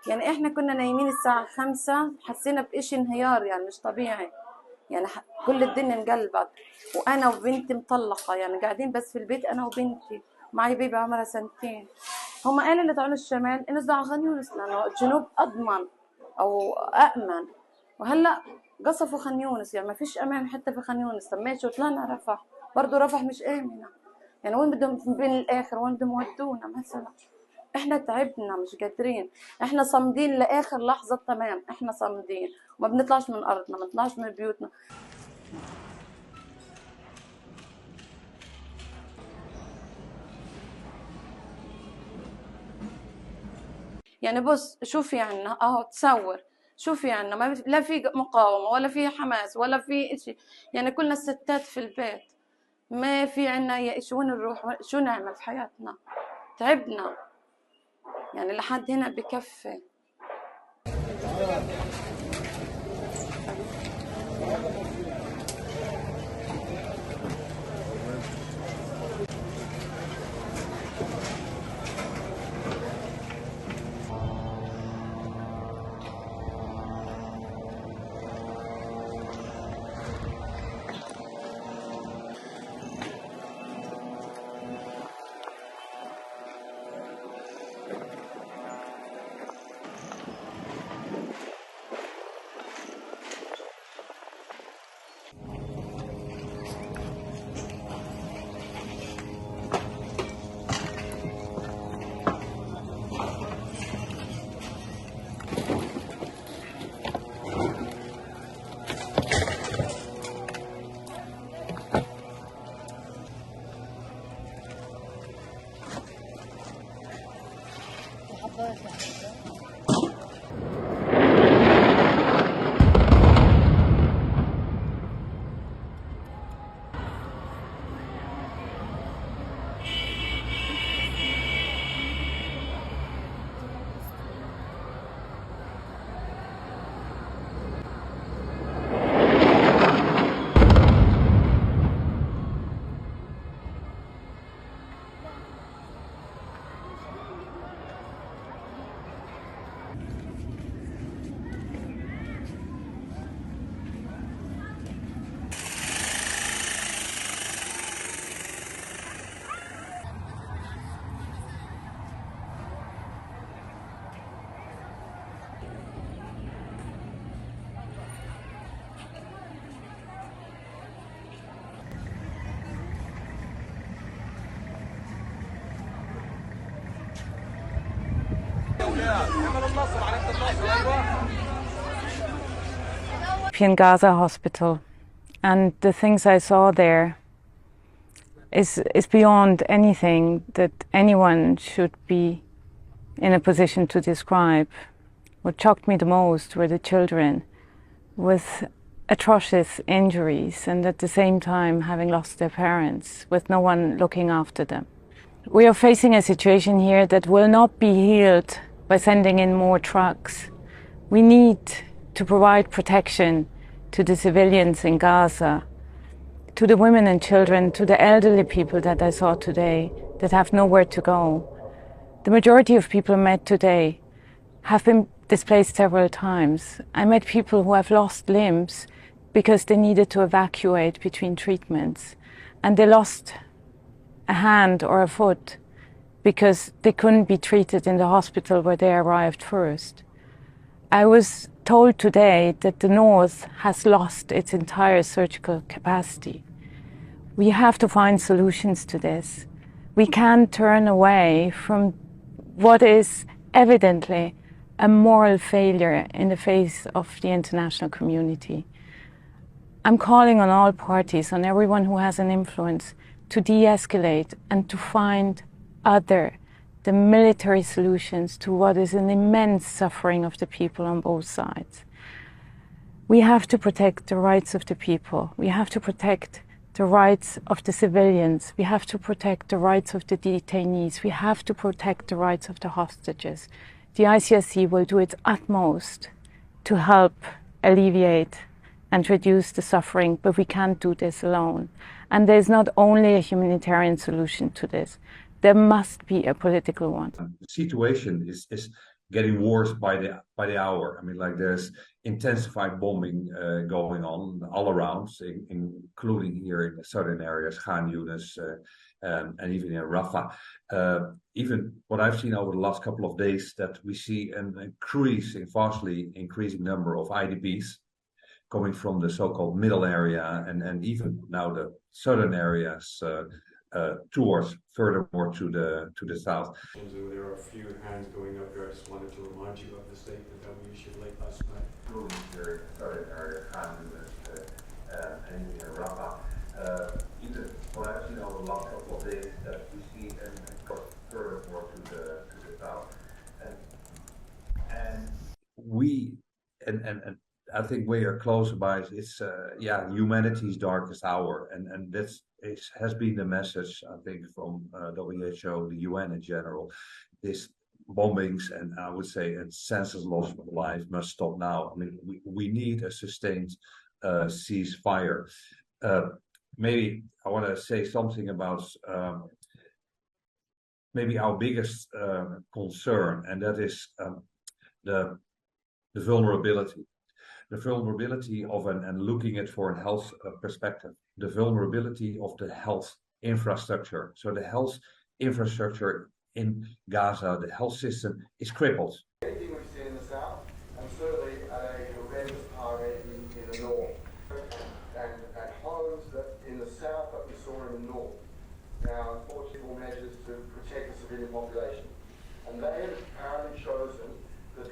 يعني احنا كنا نايمين الساعة 5 حسينا بإشي انهيار يعني مش طبيعي. يعني كل الدنيا انقلبت، وانا وبنتي مطلقة يعني قاعدين بس في البيت انا وبنتي، معي بيبي عمرها 2 سنين. هم قالوا اللي طلعوا الشمال انزلوا على خان يونس لانه الجنوب اضمن او امن، وهلا قصفوا خان يونس يعني ما فيش امان حتى في خان يونس. طب ماشي وطلعنا رفح، برضه رفح مش امنة. يعني وين بدهم بين الاخر وين بدهم يودونا مثلا؟ احنا تعبنا مش قادرين، احنا صامدين لاخر لحظه. تمام احنا صامدين وما بنطلعش من ارضنا، ما بنطلعش من بيوتنا. يعني بص شوفي عنا اهو، تصور شوفي عنا ما لا في مقاومه ولا في حماس ولا في اشي. يعني كلنا الستات في البيت، ما في عنا اي اشي. وين نروح؟ شو نعمل في حياتنا؟ تعبنا يعني لحد هنا بكفي. In Gaza hospital, and the things I saw there is beyond anything that anyone should be in a position to describe. What shocked me the most were the children with atrocious injuries and at the same time having lost their parents with no one looking after them. We are facing a situation here that will not be healed by sending in more trucks. We need to provide protection to the civilians in Gaza, to the women and children, to the elderly people that I saw today that have nowhere to go. The majority of people met today have been displaced several times. I met people who have lost limbs because they needed to evacuate between treatments, and they lost a hand or a foot because they couldn't be treated in the hospital where they arrived first. I was told today that the North has lost its entire surgical capacity. We have to find solutions to this. We can't turn away from what is evidently a moral failure in the face of the international community. I'm calling on all parties, on everyone who has an influence, to de-escalate and to find the military solutions to what is an immense suffering of the people on both sides. We have to protect the rights of the people. We have to protect the rights of the civilians. We have to protect the rights of the detainees. We have to protect the rights of the hostages. The ICRC will do its utmost to help alleviate and reduce the suffering, but we can't do this alone. And there's not only a humanitarian solution to this. There must be a political one. The situation is getting worse by the hour. I mean, like there's intensified bombing going on all around, including here in the southern areas, Khan Yunis, and even in Rafah. Even what I've seen over the last couple of days, that we see an vastly increasing number of IDPs coming from the so-called middle area and even now the southern areas towards furthermore to the south. There are a few hands going up here. I just wanted to remind you of the statement that we issued late last night. Here, southern area, and in Rafah. Even what I've seen over the last couple of days, that we see and furthermore to the south, and we and I think we are closer by. It's humanity's darkest hour, and that's. It has been the message, I think, from WHO, the UN in general. This bombings and I would say a senseless loss of life must stop now. I mean, we need a sustained ceasefire. Maybe I want to say something about maybe our biggest concern, and that is the vulnerability. The vulnerability of and looking at for a health perspective, the vulnerability of the health infrastructure. So the health infrastructure in Gaza, the health system is crippled. Anything we've seen in the south, and certainly at a horrendous parade in the north, and at homes that in the south that we saw in the north. Now, unfortunately, measures to protect the civilian population, and they have apparently chosen that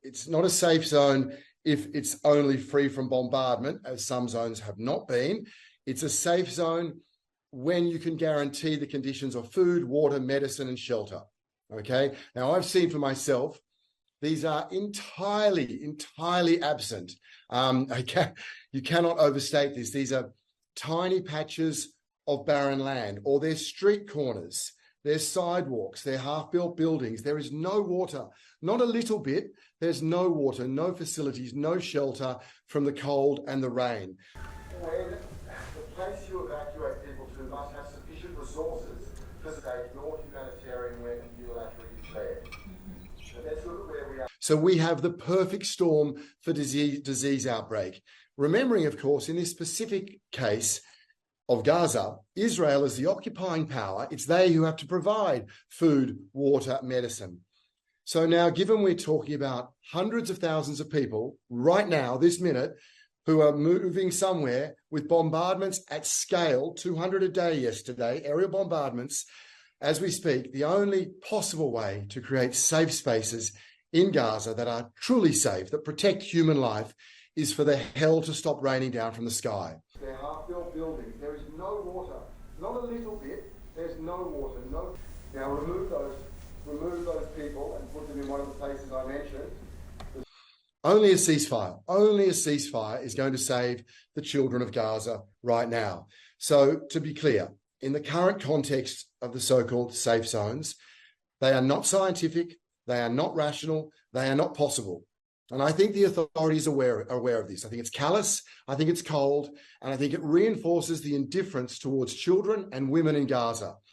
it's not a safe zone if it's only free from bombardment, as some zones have not been. It's a safe zone when you can guarantee the conditions of food, water, medicine, and shelter. Okay. Now, I've seen for myself, these are entirely absent. You cannot overstate this. These are tiny patches of barren land, or they're street corners. There's sidewalks, they're half-built buildings. There is no water, not a little bit. There's no water, no facilities, no shelter from the cold and the rain. When the place you evacuate people to must have sufficient resources to state nor humanitarian when unilaterally declared. And let's look at where we are. So we have the perfect storm for disease outbreak. Remembering, of course, in this specific case, of Gaza, Israel is the occupying power. It's they who have to provide food, water, medicine. So now, given we're talking about hundreds of thousands of people right now, this minute, who are moving somewhere with bombardments at scale, 200 a day yesterday, aerial bombardments, as we speak, the only possible way to create safe spaces in Gaza that are truly safe, that protect human life, is for the hell to stop raining down from the sky. They're half-built buildings. There is no water. Not a little bit. There's no water. No. Now remove those people and put them in one of the places I mentioned. Only a ceasefire is going to save the children of Gaza right now. So to be clear, in the current context of the so-called safe zones, they are not scientific, they are not rational, they are not possible. And I think the authorities are aware of this. I think it's callous, I think it's cold, and I think it reinforces the indifference towards children and women in Gaza.